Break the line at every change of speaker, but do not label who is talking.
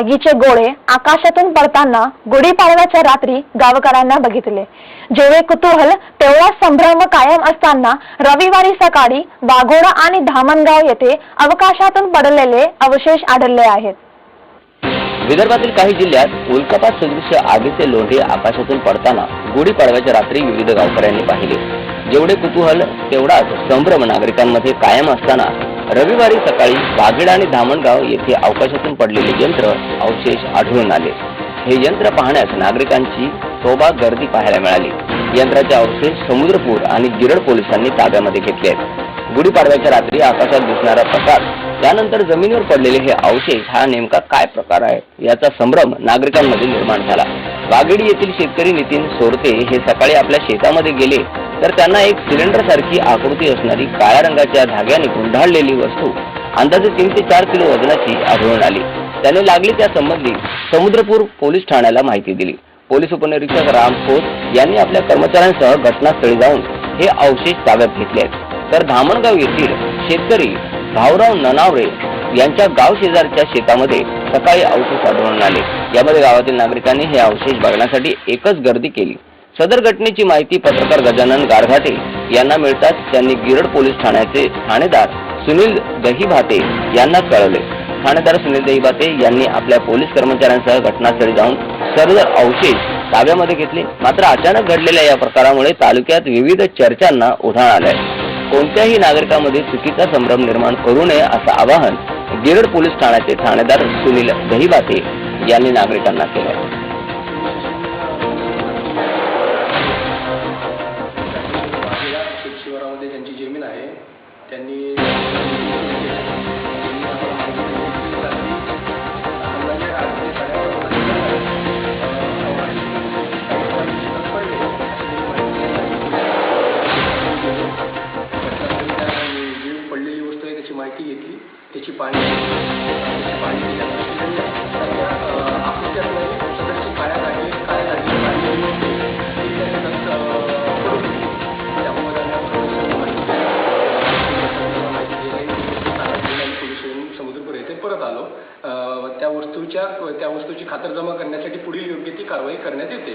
आगीचे गोळे आकाशातून पडताना गुढीपाडव्याच्या रात्री गावकऱ्यांना बघितले। जेवढे कुतूहल तेवढा संभ्रम कायम असताना रविवारी सकाळी वाघोडा आणि धामणगाव येथे आकाशातून पडलेले अवशेष आढळले आहेत।
विदर्भातील काही जिल्ह्यात उल्कापात सदृश आगीचे लोंढे आकाशातून पडताना गुढीपाडव्याच्या रात्री विविध गावकऱ्यांनी पाहिले। जेवढे कुतूहल तेवढाच संभ्रम नागरिकांमध्ये कायम असताना रविवारी सकाळी वाघेडा आणि धामणगाव येथे आकाशातून पडलेले यंत्र अवशेष आढळून आले। हे यंत्र पाहण्यास नागरिकांची तोबा गर्दी पाहायला मिळाली। यंत्राचे अवशेष समुद्रपूर आणि गिरड पोलिसांनी ताब्यामध्ये घेतले आहेत। गुढीपाडव्याच्या रात्री आकाशात दिसणारा प्रकार, त्यानंतर जमिनीवर पडलेले हे अवशेष हा नेमका काय प्रकार आहे याचा संभ्रम नागरिकांमध्ये निर्माण झाला। वाघेडी येथील शेतकरी नितीन सोरते हे सकाळी आपल्या शेतामध्ये गेले तर त्यांना एक सिलेंडर सारखी आकृती असणारी काळ्या रंगाच्या धाग्याने गुंडाळलेली वस्तू अंदाजे 3 ते 4 किलो वजनाची आढळून आली। त्याने लागली त्या संबंधी समुद्रपूर पोलीस ठाण्याला माहिती दिली। पोलीस उपनिरीक्षक राम खोत यांनी आपल्या कर्मचाऱ्यांसह घटनास्थळी जाऊन हे अवशेष ताब्यात घेतले आहेत। तर धामणगाव येथील शेतकरी भाऊराव ननावरे यांच्या गाव शेजारच्या शेतामध्ये सकाळी अवशेष आढळून आले। यामध्ये गावातील नागरिकांनी हे अवशेष बघण्यासाठी एकच गर्दी केली। सदर घटनेची माहिती पत्रकार गजानन गारघाटे यांना मिळताच त्यांनी गिरड पोलीस ठाण्याचे ठाणेदार सुनील दहीभाते यांना कळवले। ठाणेदार सुनील दहीभाते यांनी आपल्या पोलीस कर्मचाऱ्यांसह घटनास्थळी जाऊन सदर अवशेष ताब्यामध्ये घेतले। मात्र अचानक घडलेल्या या प्रकारामुळे तालुक्यात विविध चर्चांना उधाण आले। कोणत्याही नागरिकांमध्ये चुकीचा संभ्रम निर्माण करू नये असं आवाहन गिरड पोलीस ठाण्याचे ठाणेदार सुनील दहीभाते यांनी नागरिकांना केलं।
ज्यांची जमीन आहे त्यांनी पडलेली वस्तू आहे त्याची माहिती घेतली, त्याची पाणी सदरची काळ्या जागी समुद्रपूर येथे परत आलो। त्या वस्तूची खातरजमा करण्यासाठी पुढील योग्य ती कारवाई करण्यात येते।